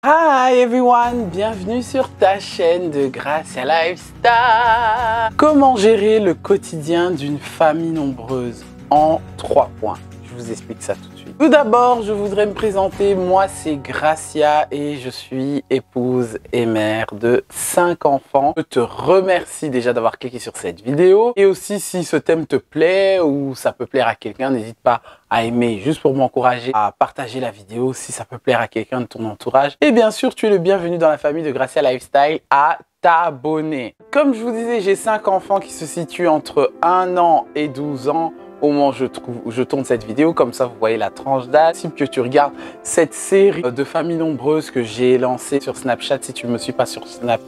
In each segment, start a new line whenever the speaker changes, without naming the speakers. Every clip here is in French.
Hi everyone, bienvenue sur ta chaîne de Gracia Lifestyle. Comment gérer le quotidien d'une famille nombreuse en 3 points? Je vous explique ça tout de suite. Tout d'abord, je voudrais me présenter. Moi, c'est Gracia et je suis épouse et mère de 5 enfants. Je te remercie déjà d'avoir cliqué sur cette vidéo. Et aussi, si ce thème te plaît ou ça peut plaire à quelqu'un, n'hésite pas à aimer, juste pour m'encourager à partager la vidéo si ça peut plaire à quelqu'un de ton entourage. Et bien sûr, tu es le bienvenu dans la famille de Gracia Lifestyle à t'abonner. Comme je vous disais, j'ai 5 enfants qui se situent entre 1 an et 12 ans. Au moment où je tourne cette vidéo, comme ça vous voyez la tranche d'âge. Si que tu regardes cette série de familles nombreuses que j'ai lancée sur Snapchat, si tu ne me suis pas sur Snap,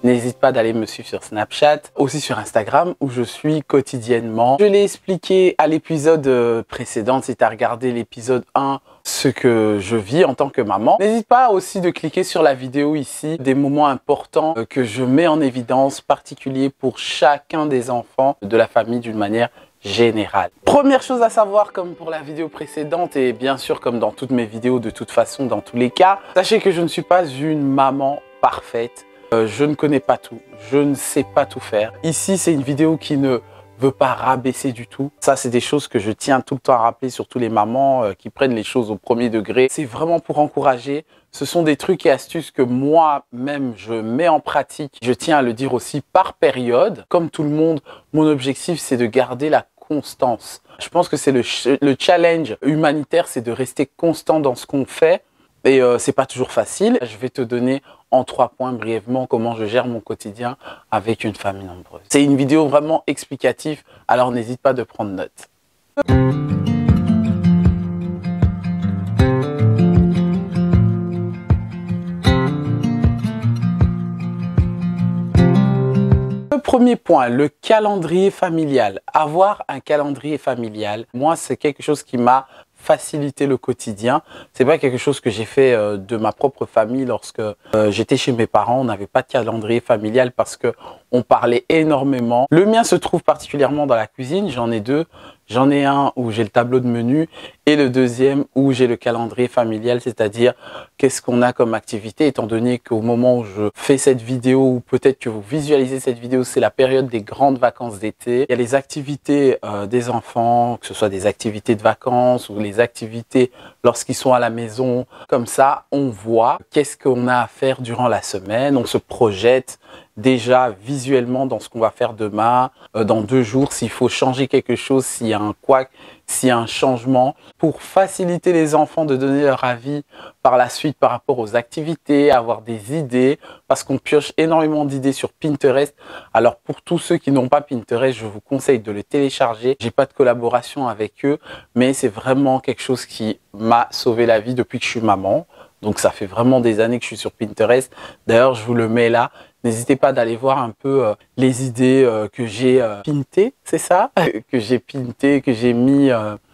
n'hésite pas d'aller me suivre sur Snapchat, aussi sur Instagram où je suis quotidiennement. Je l'ai expliqué à l'épisode précédent, si tu as regardé l'épisode 1, ce que je vis en tant que maman. N'hésite pas aussi de cliquer sur la vidéo ici, des moments importants que je mets en évidence, particuliers pour chacun des enfants de la famille d'une manière générale. Première chose à savoir, comme pour la vidéo précédente et bien sûr comme dans toutes mes vidéos de toute façon dans tous les cas, sachez que je ne suis pas une maman parfaite. Je ne connais pas tout, je ne sais pas tout faire. Ici, c'est une vidéo qui ne veut pas rabaisser du tout. Ça, c'est des choses que je tiens tout le temps à rappeler, surtout les mamans qui prennent les choses au premier degré. C'est vraiment pour encourager. Ce sont des trucs et astuces que moi-même, je mets en pratique. Je tiens à le dire aussi par période. Comme tout le monde, mon objectif, c'est de garder la constance. Je pense que c'est le challenge humanitaire, c'est de rester constant dans ce qu'on fait. Et c'est pas toujours facile. Je vais te donner en 3 points brièvement comment je gère mon quotidien avec une famille nombreuse. C'est une vidéo vraiment explicative, alors n'hésite pas de prendre note. Le premier point, le calendrier familial. Avoir un calendrier familial, moi, c'est quelque chose qui m'a faciliter le quotidien. C'est pas quelque chose que j'ai fait de ma propre famille lorsque j'étais chez mes parents. On n'avait pas de calendrier familial parce que on parlait énormément. Le mien se trouve particulièrement dans la cuisine. J'en ai 2. J'en ai un où j'ai le tableau de menu et le deuxième où j'ai le calendrier familial, c'est-à-dire qu'est-ce qu'on a comme activité, étant donné qu'au moment où je fais cette vidéo ou peut-être que vous visualisez cette vidéo, c'est la période des grandes vacances d'été. Il y a les activités des enfants, que ce soit des activités de vacances ou les activités lorsqu'ils sont à la maison. Comme ça, on voit qu'est-ce qu'on a à faire durant la semaine, on se projette déjà visuellement dans ce qu'on va faire demain, dans 2 jours, s'il faut changer quelque chose, s'il y a un couac, s'il y a un changement, pour faciliter les enfants de donner leur avis par la suite par rapport aux activités, avoir des idées, parce qu'on pioche énormément d'idées sur Pinterest. Alors pour tous ceux qui n'ont pas Pinterest, je vous conseille de le télécharger. J'ai pas de collaboration avec eux, mais c'est vraiment quelque chose qui m'a sauvé la vie depuis que je suis maman. Donc ça fait vraiment des années que je suis sur Pinterest. D'ailleurs, je vous le mets là. N'hésitez pas d'aller voir un peu les idées que j'ai pintées, c'est ça? Que j'ai pintées, que j'ai mis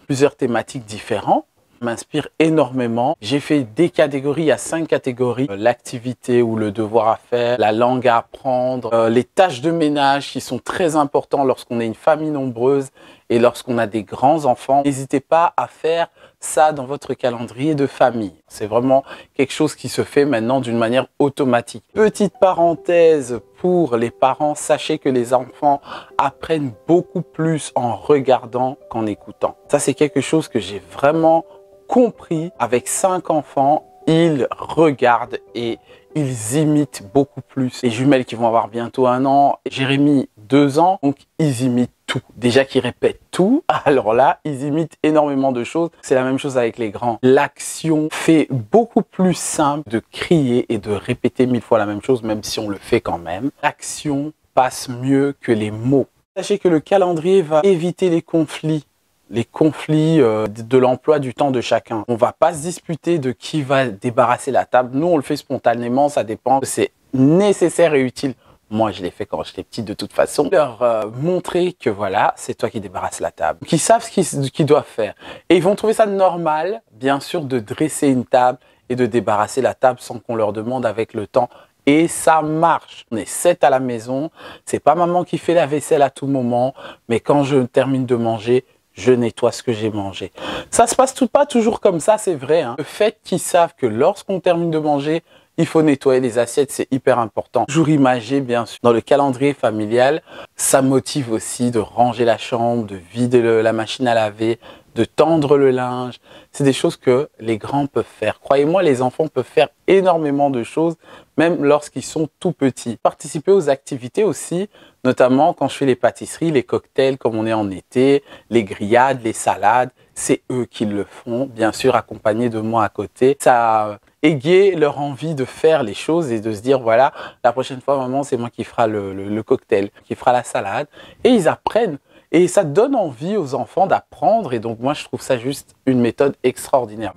plusieurs thématiques différentes. M'inspire énormément. J'ai fait des catégories, il y a 5 catégories. L'activité ou le devoir à faire, la langue à apprendre, les tâches de ménage qui sont très importantes lorsqu'on est une famille nombreuse et lorsqu'on a des grands enfants. N'hésitez pas à faire ça dans votre calendrier de famille. C'est vraiment quelque chose qui se fait maintenant d'une manière automatique. Petite parenthèse pour les parents, sachez que les enfants apprennent beaucoup plus en regardant qu'en écoutant. Ça, c'est quelque chose que j'ai vraiment compris. Avec 5 enfants, ils regardent et ils imitent beaucoup plus. Les jumelles qui vont avoir bientôt 1 an, Jérémy 2 ans, donc ils imitent tout. Déjà qu'ils répètent tout, alors là, ils imitent énormément de choses. C'est la même chose avec les grands. L'action fait beaucoup plus simple de crier et de répéter 1000 fois la même chose, même si on le fait quand même. L'action passe mieux que les mots. Sachez que le calendrier va éviter les conflits de l'emploi du temps de chacun. On va pas se disputer de qui va débarrasser la table. Nous, on le fait spontanément, ça dépend. C'est nécessaire et utile. Moi, je l'ai fait quand j'étais petite de toute façon. Leur montrer que voilà, c'est toi qui débarrasses la table. Qu'ils savent ce qu'ils doivent faire. Et ils vont trouver ça normal, bien sûr, de dresser une table et de débarrasser la table sans qu'on leur demande avec le temps. Et ça marche. On est 7 à la maison. C'est pas maman qui fait la vaisselle à tout moment. Mais quand je termine de manger, je nettoie ce que j'ai mangé. Ça se passe pas toujours comme ça, c'est vrai. Le fait qu'ils savent que lorsqu'on termine de manger, Il faut nettoyer les assiettes, c'est hyper important. Jour imagé, bien sûr. Dans le calendrier familial, ça motive aussi de ranger la chambre, de vider la machine à laver, de tendre le linge. C'est des choses que les grands peuvent faire. Croyez-moi, les enfants peuvent faire énormément de choses, même lorsqu'ils sont tout petits. Participer aux activités aussi, notamment quand je fais les pâtisseries, les cocktails comme on est en été, les grillades, les salades, c'est eux qui le font, bien sûr accompagnés de moi à côté. Ça égaye leur envie de faire les choses et de se dire voilà, la prochaine fois maman c'est moi qui fera le cocktail, qui fera la salade, et ils apprennent. Et ça donne envie aux enfants d'apprendre et donc moi je trouve ça juste une méthode extraordinaire.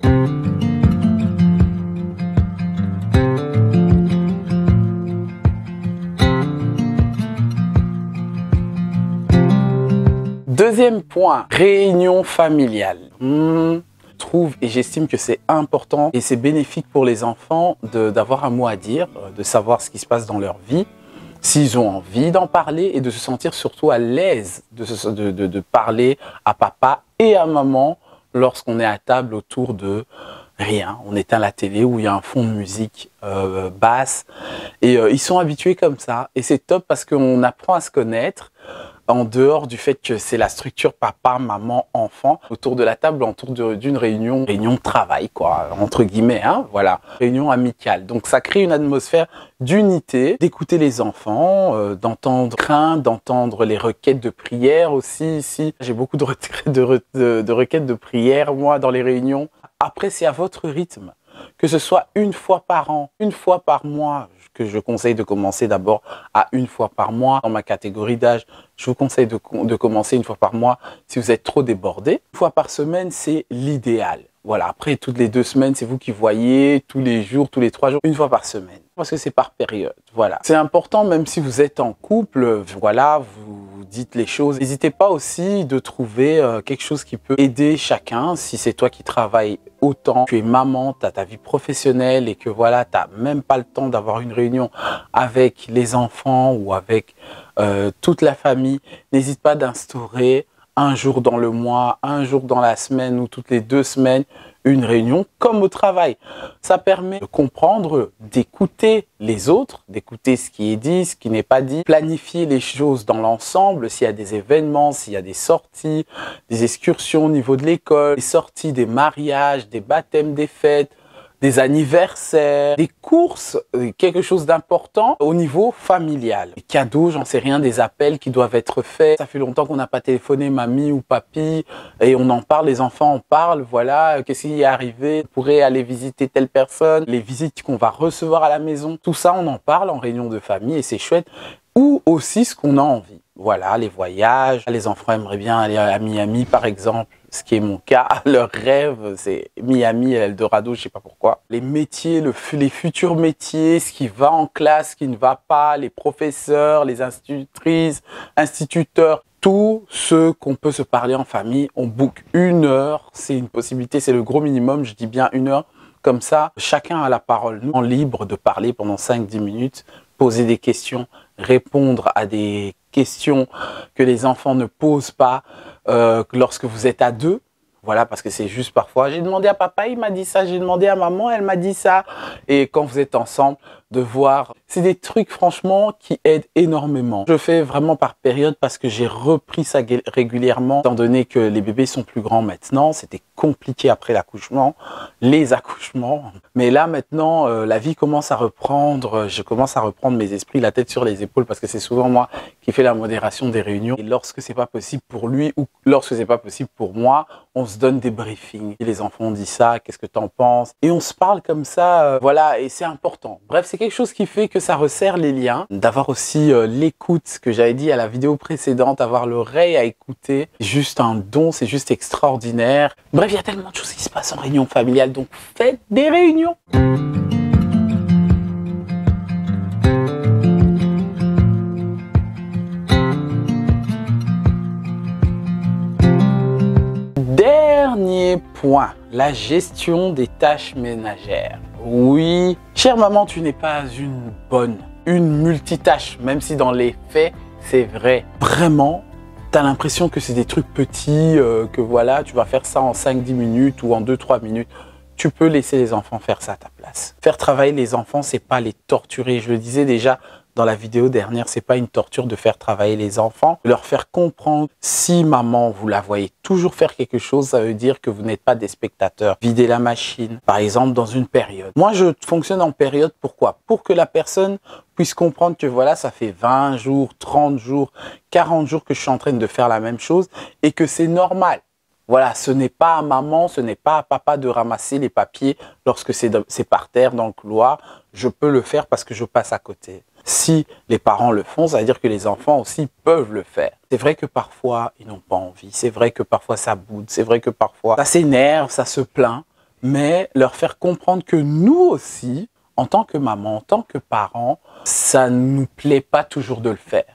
Deuxième point, réunion familiale. Je trouve et j'estime que c'est important et c'est bénéfique pour les enfants d'avoir un mot à dire, de savoir ce qui se passe dans leur vie, s'ils ont envie d'en parler et de se sentir surtout à l'aise de parler à papa et à maman lorsqu'on est à table autour de rien. On éteint la télé où il y a un fond de musique basse et ils sont habitués comme ça et c'est top parce qu'on apprend à se connaître en dehors du fait que c'est la structure papa, maman, enfant, autour de la table, autour d'une réunion de travail, quoi, entre guillemets, hein, voilà, réunion amicale. Donc ça crée une atmosphère d'unité, d'écouter les enfants, d'entendre craindre, d'entendre les requêtes de prière aussi ici. J'ai beaucoup de requêtes de prière, moi, dans les réunions. Après, c'est à votre rythme. Que ce soit une fois par an, une fois par mois, que je conseille de commencer d'abord à une fois par mois. Dans ma catégorie d'âge, je vous conseille de commencer une fois par mois si vous êtes trop débordé. Une fois par semaine, c'est l'idéal. Voilà, après, toutes les 2 semaines, c'est vous qui voyez, tous les jours, tous les 3 jours, une fois par semaine. Parce que c'est par période, voilà. C'est important, même si vous êtes en couple, voilà, vous dites les choses. N'hésitez pas aussi de trouver quelque chose qui peut aider chacun. Si c'est toi qui travailles autant, tu es maman, tu as ta vie professionnelle et que voilà, tu n'as même pas le temps d'avoir une réunion avec les enfants ou avec toute la famille, n'hésite pas d'instaurer un jour dans le mois, un jour dans la semaine ou toutes les 2 semaines, une réunion comme au travail. Ça permet de comprendre, d'écouter les autres, d'écouter ce qui est dit, ce qui n'est pas dit, planifier les choses dans l'ensemble, s'il y a des événements, s'il y a des sorties, des excursions au niveau de l'école, des sorties, des mariages, des baptêmes, des fêtes, des anniversaires, des courses, quelque chose d'important au niveau familial. Des cadeaux, j'en sais rien, des appels qui doivent être faits. Ça fait longtemps qu'on n'a pas téléphoné mamie ou papy et on en parle, les enfants en parlent, voilà, qu'est-ce qui est arrivé, on pourrait aller visiter telle personne, les visites qu'on va recevoir à la maison, tout ça on en parle en réunion de famille et c'est chouette. Ou aussi ce qu'on a envie. Voilà, les voyages, les enfants aimeraient bien aller à Miami par exemple, ce qui est mon cas. Leur rêve, c'est Miami, Eldorado, je sais pas pourquoi. Les métiers, les futurs métiers, ce qui va en classe, ce qui ne va pas, les professeurs, les institutrices, instituteurs, tout ce qu'on peut se parler en famille. On book 1 heure, c'est une possibilité, c'est le gros minimum, je dis bien 1 heure. Comme ça, chacun a la parole, nous, en libre de parler pendant 5-10 minutes, poser des questions, répondre à des questions que les enfants ne posent pas lorsque vous êtes à 2. Voilà, parce que c'est juste parfois, j'ai demandé à papa, il m'a dit ça, j'ai demandé à maman, elle m'a dit ça. Et quand vous êtes ensemble, de voir, c'est des trucs franchement qui aident énormément. Je fais vraiment par période parce que j'ai repris ça régulièrement, étant donné que les bébés sont plus grands maintenant, c'était compliqué après l'accouchement, les accouchements. Mais là maintenant, la vie commence à reprendre, je commence à reprendre mes esprits, la tête sur les épaules, parce que c'est souvent moi qui fais la modération des réunions. Et lorsque c'est pas possible pour lui ou lorsque c'est pas possible pour moi, on se donne des briefings. Et les enfants ont dit ça, qu'est-ce que t'en penses? Et on se parle comme ça, voilà, et c'est important. Bref, c'est quelque chose qui fait que ça resserre les liens, d'avoir aussi l'écoute que j'avais dit à la vidéo précédente, avoir l'oreille à écouter, c'est juste un don, c'est juste extraordinaire. Bref, il y a tellement de choses qui se passent en réunion familiale, donc faites des réunions. Dernier point, la gestion des tâches ménagères. Oui, chère maman, tu n'es pas une multitâche, même si dans les faits, c'est vrai. Vraiment, tu as l'impression que c'est des trucs petits, que voilà, tu vas faire ça en 5-10 minutes ou en 2-3 minutes. tu peux laisser les enfants faire ça à ta place. Faire travailler les enfants, c'est pas les torturer. Je le disais déjà dans la vidéo dernière, c'est pas une torture de faire travailler les enfants. Leur faire comprendre, si maman, vous la voyez toujours faire quelque chose, ça veut dire que vous n'êtes pas des spectateurs. Vider la machine, par exemple, dans une période. Moi, je fonctionne en période, pourquoi? Pour que la personne puisse comprendre que voilà, ça fait 20 jours, 30 jours, 40 jours que je suis en train de faire la même chose et que c'est normal. Voilà, ce n'est pas à maman, ce n'est pas à papa de ramasser les papiers lorsque c'est par terre dans le couloir. Je peux le faire parce que je passe à côté. Si les parents le font, ça veut dire que les enfants aussi peuvent le faire. C'est vrai que parfois, ils n'ont pas envie. C'est vrai que parfois, ça boude. C'est vrai que parfois, ça s'énerve, ça se plaint. Mais leur faire comprendre que nous aussi, en tant que maman, en tant que parents, ça ne nous plaît pas toujours de le faire.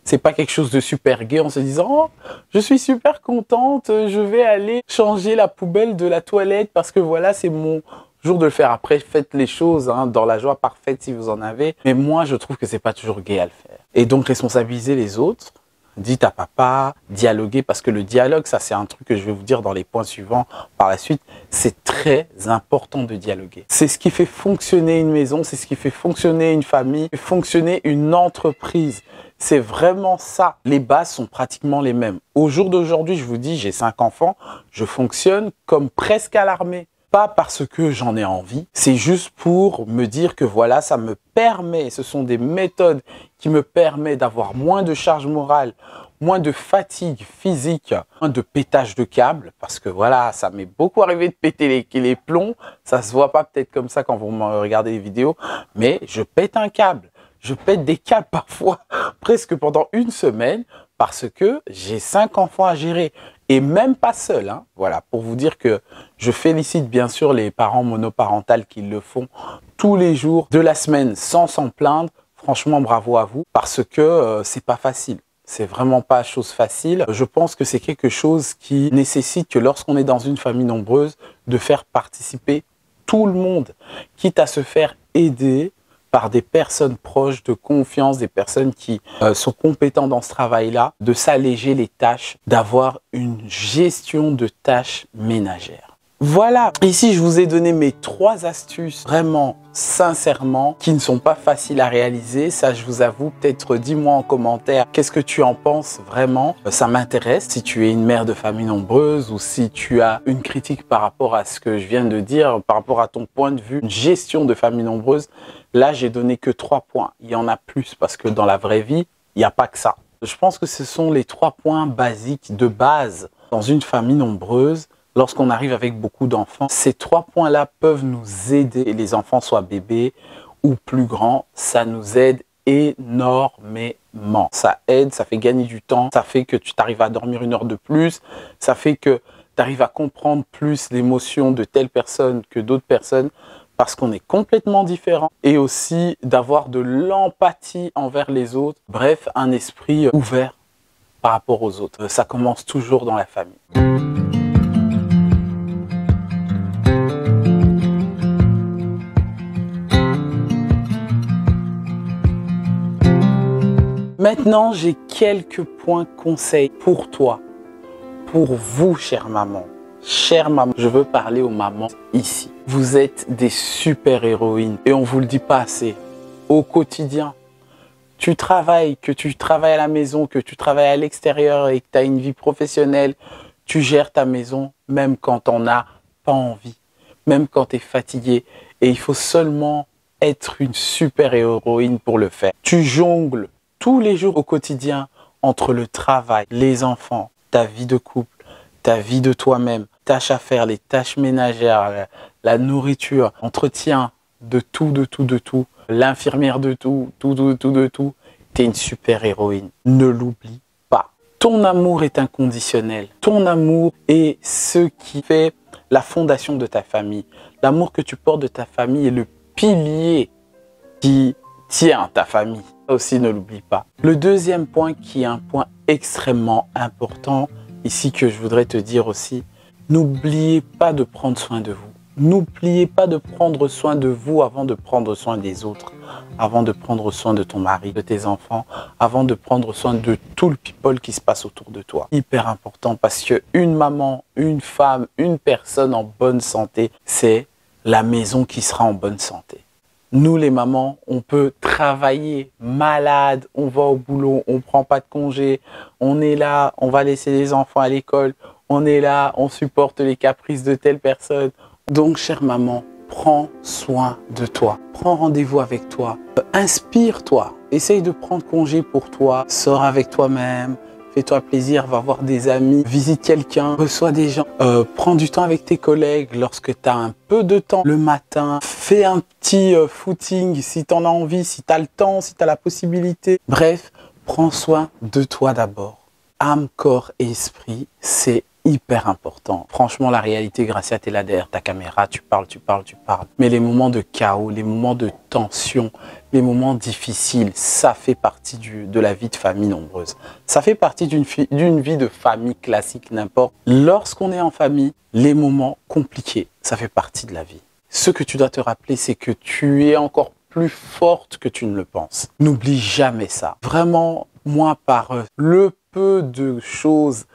C'est pas quelque chose de super gai en se disant « Oh, je suis super contente, je vais aller changer la poubelle de la toilette parce que voilà, c'est mon jour de le faire. » Après, faites les choses dans la joie parfaite si vous en avez. Mais moi, je trouve que c'est pas toujours gai à le faire. Et donc, responsabiliser les autres. Dites à papa, dialoguer, parce que le dialogue, ça c'est un truc que je vais vous dire dans les points suivants par la suite, c'est très important de dialoguer. C'est ce qui fait fonctionner une maison, c'est ce qui fait fonctionner une famille, fonctionner une entreprise. C'est vraiment ça. Les bases sont pratiquement les mêmes. Au jour d'aujourd'hui, je vous dis, j'ai 5 enfants, je fonctionne comme presque à l'armée. Pas parce que j'en ai envie, c'est juste pour me dire que voilà, ça me permet, ce sont des méthodes qui me permettent d'avoir moins de charge morale, moins de fatigue physique, moins de pétage de câbles, parce que voilà, ça m'est beaucoup arrivé de péter les plombs, ça se voit pas peut-être comme ça quand vous me regardez les vidéos, mais je pète un câble, je pète des câbles parfois, presque pendant une semaine, parce que j'ai 5 enfants à gérer. Et même pas seul, hein. Voilà, pour vous dire que je félicite bien sûr les parents monoparentaux qui le font tous les jours de la semaine sans s'en plaindre. Franchement, bravo à vous, parce que c'est pas facile. C'est vraiment pas chose facile. Je pense que c'est quelque chose qui nécessite que lorsqu'on est dans une famille nombreuse, de faire participer tout le monde, quitte à se faire aider par des personnes proches de confiance, des personnes qui sont compétentes dans ce travail-là, de s'alléger les tâches, d'avoir une gestion de tâches ménagères. Voilà, ici je vous ai donné mes 3 astuces vraiment sincèrement qui ne sont pas faciles à réaliser. Ça je vous avoue, peut-être dis-moi en commentaire qu'est-ce que tu en penses vraiment. Ça m'intéresse si tu es une mère de famille nombreuse ou si tu as une critique par rapport à ce que je viens de dire, par rapport à ton point de vue, une gestion de famille nombreuse. Là j'ai donné que 3 points, il y en a plus parce que dans la vraie vie, il n'y a pas que ça. Je pense que ce sont les 3 points basiques de base dans une famille nombreuse. Lorsqu'on arrive avec beaucoup d'enfants, ces 3 points-là peuvent nous aider. Et les enfants soient bébés ou plus grands, ça nous aide énormément. Ça aide, ça fait gagner du temps, ça fait que tu t'arrives à dormir 1 heure de plus, ça fait que tu arrives à comprendre plus l'émotion de telle personne que d'autres personnes parce qu'on est complètement différents et aussi d'avoir de l'empathie envers les autres. Bref, un esprit ouvert par rapport aux autres. Ça commence toujours dans la famille. Maintenant, j'ai quelques points conseils pour toi, pour vous, chère maman. Chère maman, je veux parler aux mamans ici. Vous êtes des super-héroïnes et on ne vous le dit pas assez. Au quotidien, tu travailles, que tu travailles à la maison, que tu travailles à l'extérieur et que tu as une vie professionnelle, tu gères ta maison même quand on n'a pas envie, même quand tu es fatigué. Et il faut seulement être une super-héroïne pour le faire. Tu jongles tous les jours au quotidien entre le travail, les enfants, ta vie de couple, ta vie de toi-même, tâches à faire, les tâches ménagères, la nourriture, entretien de tout, l'infirmière de tout. Tu es une super héroïne. Ne l'oublie pas. Ton amour est inconditionnel. Ton amour est ce qui fait la fondation de ta famille. L'amour que tu portes de ta famille est le pilier qui tient ta famille. Ça aussi, ne l'oublie pas. Le deuxième point qui est un point extrêmement important ici que je voudrais te dire aussi, n'oubliez pas de prendre soin de vous. N'oubliez pas de prendre soin de vous avant de prendre soin des autres, avant de prendre soin de ton mari, de tes enfants, avant de prendre soin de tout le people qui se passe autour de toi. Hyper important parce que une maman, une femme, une personne en bonne santé, c'est la maison qui sera en bonne santé. Nous, les mamans, on peut travailler malade, on va au boulot, on ne prend pas de congé, on est là, on va laisser les enfants à l'école, on est là, on supporte les caprices de telle personne. Donc, chère maman, prends soin de toi, prends rendez-vous avec toi, inspire-toi, essaye de prendre congé pour toi, sors avec toi-même, fais-toi plaisir, va voir des amis, visite quelqu'un, reçois des gens, prends du temps avec tes collègues lorsque tu as un peu de temps le matin, fais un petit footing si tu en as envie, si tu as le temps, si tu as la possibilité. Bref, prends soin de toi d'abord. Âme, corps et esprit, c'est hyper important. Franchement, la réalité, Gracia, t'es là derrière ta caméra, tu parles. Mais les moments de chaos, les moments de tension, les moments difficiles, ça fait partie de la vie de famille nombreuse. Ça fait partie d'une vie de famille classique, n'importe. Lorsqu'on est en famille, les moments compliqués, ça fait partie de la vie. Ce que tu dois te rappeler, c'est que tu es encore plus forte que tu ne le penses. N'oublie jamais ça. Vraiment, moi, par le peu de choses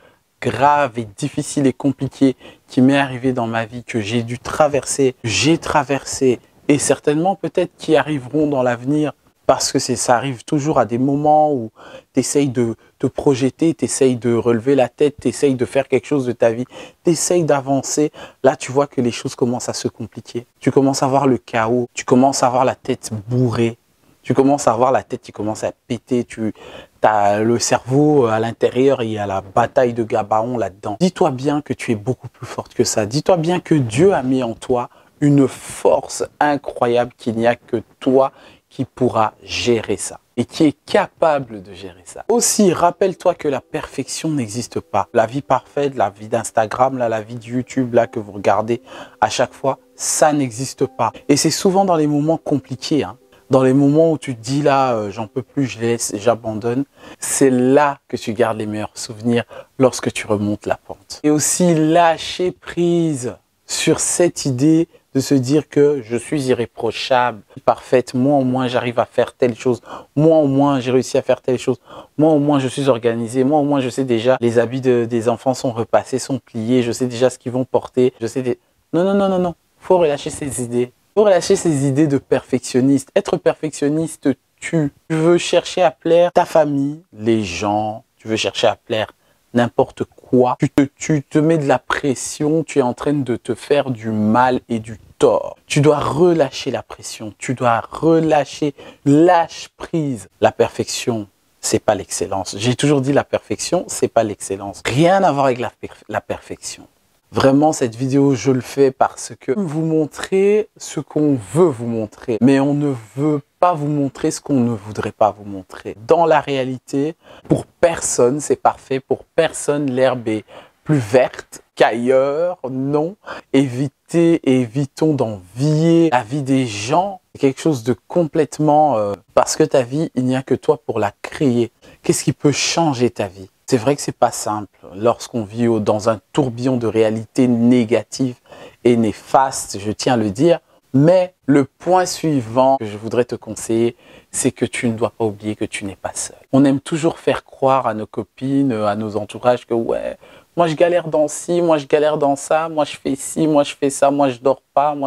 grave et difficile et compliqué qui m'est arrivé dans ma vie, que j'ai dû traverser, j'ai traversé et certainement peut-être qui arriveront dans l'avenir parce que ça arrive toujours à des moments où tu essayes de te projeter, tu essayes de relever la tête, tu essayes de faire quelque chose de ta vie, tu essayes d'avancer. Là, tu vois que les choses commencent à se compliquer. Tu commences à voir le chaos, tu commences à avoir la tête bourrée. Tu commences à avoir la tête qui commence à péter, tu as le cerveau à l'intérieur, il y a la bataille de Gabaon là-dedans. Dis-toi bien que tu es beaucoup plus forte que ça. Dis-toi bien que Dieu a mis en toi une force incroyable, qu'il n'y a que toi qui pourra gérer ça et qui est capable de gérer ça. Aussi, rappelle-toi que la perfection n'existe pas. La vie parfaite, la vie d'Instagram, la vie de YouTube là, que vous regardez à chaque fois, ça n'existe pas. Et c'est souvent dans les moments compliqués, dans les moments où tu te dis là, j'en peux plus, je laisse, j'abandonne, c'est là que tu gardes les meilleurs souvenirs lorsque tu remontes la pente. Et aussi lâcher prise sur cette idée de se dire que je suis irréprochable, parfaite, moi au moins j'arrive à faire telle chose, moi au moins j'ai réussi à faire telle chose, moi au moins je suis organisé, moi au moins je sais déjà les habits des enfants sont repassés, sont pliés, je sais déjà ce qu'ils vont porter, je sais des... Non, faut relâcher ces idées. Faut relâcher ces idées de perfectionniste. Être perfectionniste tue. Tu veux chercher à plaire ta famille, les gens, tu veux chercher à plaire n'importe quoi. Tu te mets de la pression, tu es en train de te faire du mal et du tort. Tu dois relâcher la pression, tu dois relâcher, lâche prise. La perfection, c'est pas l'excellence. J'ai toujours dit la perfection, c'est pas l'excellence. Rien à voir avec la perfection. Vraiment, cette vidéo, je le fais parce que vous montrer ce qu'on veut vous montrer. Mais on ne veut pas vous montrer ce qu'on ne voudrait pas vous montrer. Dans la réalité, pour personne, c'est parfait. Pour personne, l'herbe est plus verte qu'ailleurs. Non, évitons d'envier la vie des gens. C'est quelque chose de complètement... parce que ta vie, il n'y a que toi pour la créer. Qu'est-ce qui peut changer ta vie ? C'est vrai que c'est pas simple lorsqu'on vit dans un tourbillon de réalité négative et néfaste, je tiens à le dire. Mais le point suivant que je voudrais te conseiller, c'est que tu ne dois pas oublier que tu n'es pas seul. On aime toujours faire croire à nos copines, à nos entourages que ouais, moi je galère dans ci, moi je galère dans ça, moi je fais ci, moi je fais ça, moi je dors pas,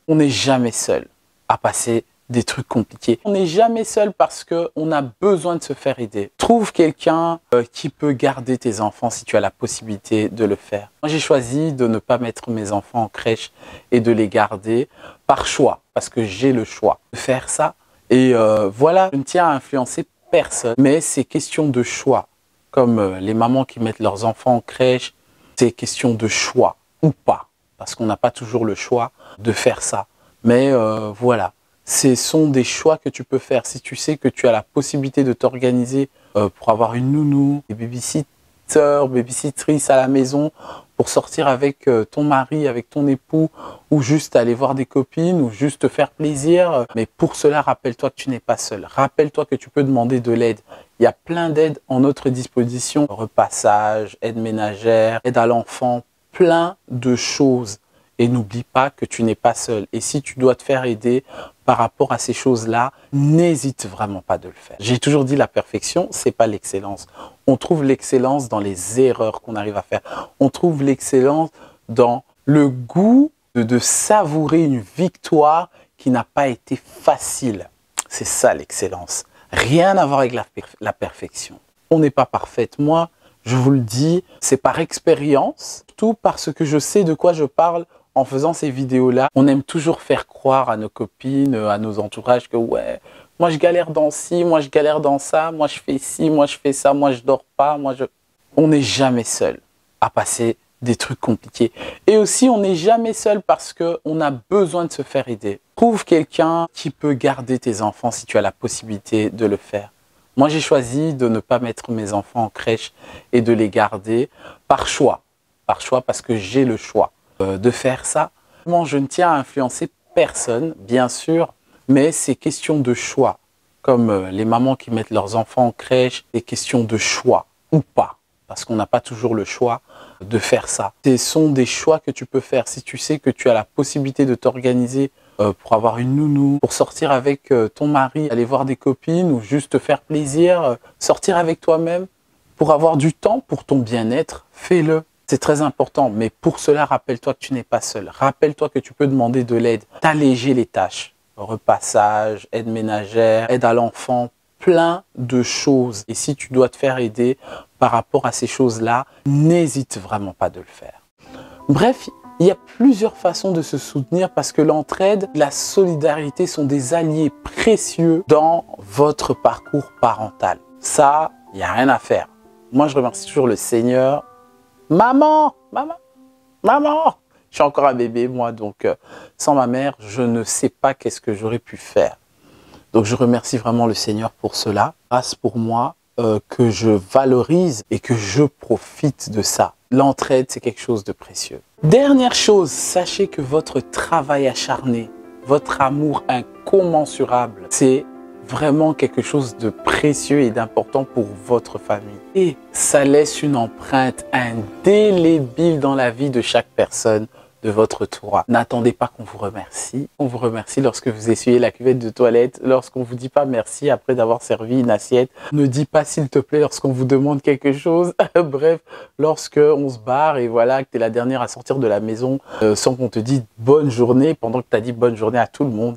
On n'est jamais seul à passer des trucs compliqués. On n'est jamais seul parce qu'on a besoin de se faire aider. Trouve quelqu'un qui peut garder tes enfants si tu as la possibilité de le faire. Moi, j'ai choisi de ne pas mettre mes enfants en crèche et de les garder par choix, parce que j'ai le choix de faire ça. Et voilà, je ne tiens à influencer personne, mais c'est question de choix. Comme les mamans qui mettent leurs enfants en crèche, c'est question de choix ou pas, parce qu'on n'a pas toujours le choix de faire ça. Mais voilà. Ce sont des choix que tu peux faire. Si tu sais que tu as la possibilité de t'organiser pour avoir une nounou, des babysitters, babysitrices à la maison, pour sortir avec ton mari, avec ton époux, ou juste aller voir des copines, ou juste te faire plaisir. Mais pour cela, rappelle-toi que tu n'es pas seul. Rappelle-toi que tu peux demander de l'aide. Il y a plein d'aides en notre disposition. Repassage, aide ménagère, aide à l'enfant, plein de choses. Et n'oublie pas que tu n'es pas seul. Et si tu dois te faire aider par rapport à ces choses-là, n'hésite vraiment pas de le faire. J'ai toujours dit la perfection, c'est pas l'excellence. On trouve l'excellence dans les erreurs qu'on arrive à faire. On trouve l'excellence dans le goût de savourer une victoire qui n'a pas été facile. C'est ça l'excellence. Rien à voir avec la perfection. On n'est pas parfaite. Moi, je vous le dis, c'est par expérience, tout parce que je sais de quoi je parle en faisant ces vidéos-là. On aime toujours faire croire à nos copines, à nos entourages que ouais, moi je galère dans ci, moi je galère dans ça, moi je fais ci, moi je fais ça, moi je dors pas, On n'est jamais seul à passer des trucs compliqués. Et aussi, on n'est jamais seul parce qu'on a besoin de se faire aider. Trouve quelqu'un qui peut garder tes enfants si tu as la possibilité de le faire. Moi, j'ai choisi de ne pas mettre mes enfants en crèche et de les garder par choix. Par choix parce que j'ai le choix de faire ça. Moi, je ne tiens à influencer personne, bien sûr, mais c'est question de choix. Comme les mamans qui mettent leurs enfants en crèche, c'est question de choix ou pas. Parce qu'on n'a pas toujours le choix de faire ça. Ce sont des choix que tu peux faire. Si tu sais que tu as la possibilité de t'organiser pour avoir une nounou, pour sortir avec ton mari, aller voir des copines ou juste te faire plaisir, sortir avec toi-même, pour avoir du temps pour ton bien-être, fais-le. C'est très important, mais pour cela, rappelle-toi que tu n'es pas seul. Rappelle-toi que tu peux demander de l'aide, t'alléger les tâches. Repassage, aide ménagère, aide à l'enfant, plein de choses. Et si tu dois te faire aider par rapport à ces choses-là, n'hésite vraiment pas de le faire. Bref, il y a plusieurs façons de se soutenir parce que l'entraide, la solidarité sont des alliés précieux dans votre parcours parental. Ça, il n'y a rien à faire. Moi, je remercie toujours le Seigneur. Maman, maman, maman. Je suis encore un bébé, moi, donc sans ma mère, je ne sais pas qu'est-ce que j'aurais pu faire. Donc, je remercie vraiment le Seigneur pour cela. Grâce pour moi, que je valorise et que je profite de ça. L'entraide, c'est quelque chose de précieux. Dernière chose, sachez que votre travail acharné, votre amour incommensurable, c'est vraiment quelque chose de précieux et d'important pour votre famille. Et ça laisse une empreinte indélébile dans la vie de chaque personne de votre toit. N'attendez pas qu'on vous remercie. On vous remercie lorsque vous essuyez la cuvette de toilette, lorsqu'on ne vous dit pas merci après d'avoir servi une assiette. Ne dis pas s'il te plaît lorsqu'on vous demande quelque chose. Bref, lorsqu'on se barre et voilà que tu es la dernière à sortir de la maison sans qu'on te dise bonne journée pendant que tu as dit bonne journée à tout le monde.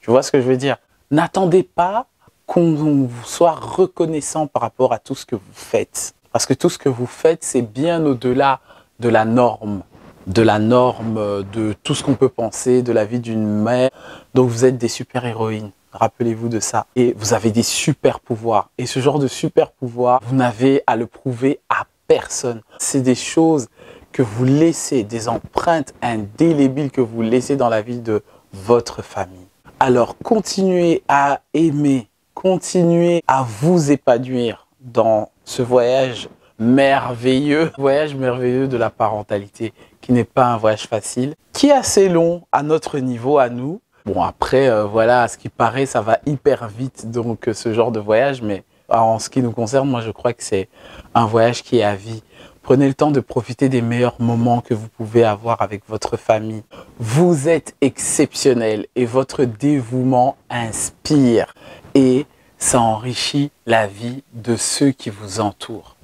Tu vois ce que je veux dire? N'attendez pas qu'on vous soit reconnaissant par rapport à tout ce que vous faites. Parce que tout ce que vous faites, c'est bien au-delà de la norme. De tout ce qu'on peut penser, de la vie d'une mère. Donc vous êtes des super-héroïnes, rappelez-vous de ça. Et vous avez des super-pouvoirs. Et ce genre de super-pouvoirs, vous n'avez à le prouver à personne. C'est des choses que vous laissez, des empreintes indélébiles que vous laissez dans la vie de votre famille. Alors continuez à aimer, continuez à vous épanouir dans ce voyage merveilleux de la parentalité, qui n'est pas un voyage facile, qui est assez long à notre niveau, à nous. Bon, après, voilà, à ce qui paraît, ça va hyper vite, donc ce genre de voyage, mais en ce qui nous concerne, moi, je crois que c'est un voyage qui est à vie. Prenez le temps de profiter des meilleurs moments que vous pouvez avoir avec votre famille. Vous êtes exceptionnel et votre dévouement inspire et ça enrichit la vie de ceux qui vous entourent.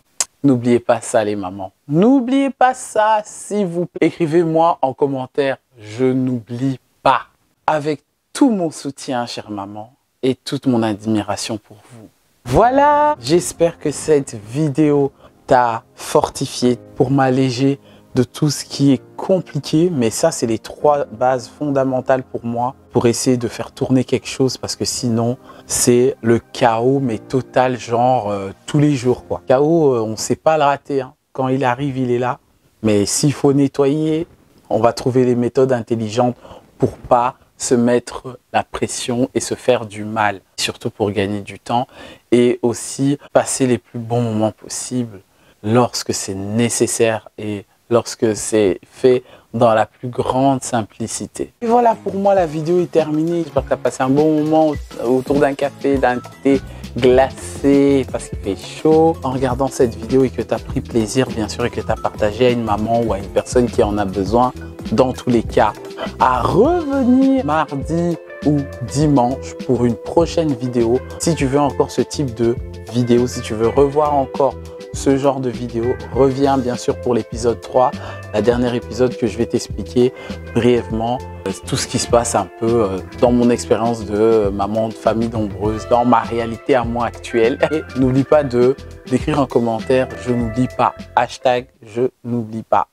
N'oubliez pas ça les mamans. N'oubliez pas ça s'il vous plaît. Écrivez-moi en commentaire, je n'oublie pas. Avec tout mon soutien, chère maman, et toute mon admiration pour vous. Voilà, j'espère que cette vidéo t'a fortifié pour m'alléger de tout ce qui est compliqué. Mais ça, c'est les 3 bases fondamentales pour moi pour essayer de faire tourner quelque chose parce que sinon, c'est le chaos, mais total, genre tous les jours, quoi. Chaos, on ne sait pas le rater, hein. Quand il arrive, il est là. Mais s'il faut nettoyer, on va trouver les méthodes intelligentes pour pas se mettre la pression et se faire du mal. Surtout pour gagner du temps et aussi passer les plus bons moments possibles lorsque c'est nécessaire et lorsque c'est fait dans la plus grande simplicité. Et voilà, pour moi, la vidéo est terminée. J'espère que tu as passé un bon moment autour d'un café, d'un thé glacé parce qu'il fait chaud en regardant cette vidéo et que tu as pris plaisir, bien sûr, et que tu as partagé à une maman ou à une personne qui en a besoin. Dans tous les cas, à revenir mardi ou dimanche pour une prochaine vidéo. Si tu veux encore ce type de vidéo, si tu veux revoir encore ce genre de vidéo, reviens bien sûr pour l'épisode 3, la dernière épisode que je vais t'expliquer brièvement tout ce qui se passe un peu dans mon expérience de maman de famille nombreuse, dans ma réalité à moi actuelle. Et n'oublie pas d'écrire un commentaire, je n'oublie pas, hashtag je n'oublie pas.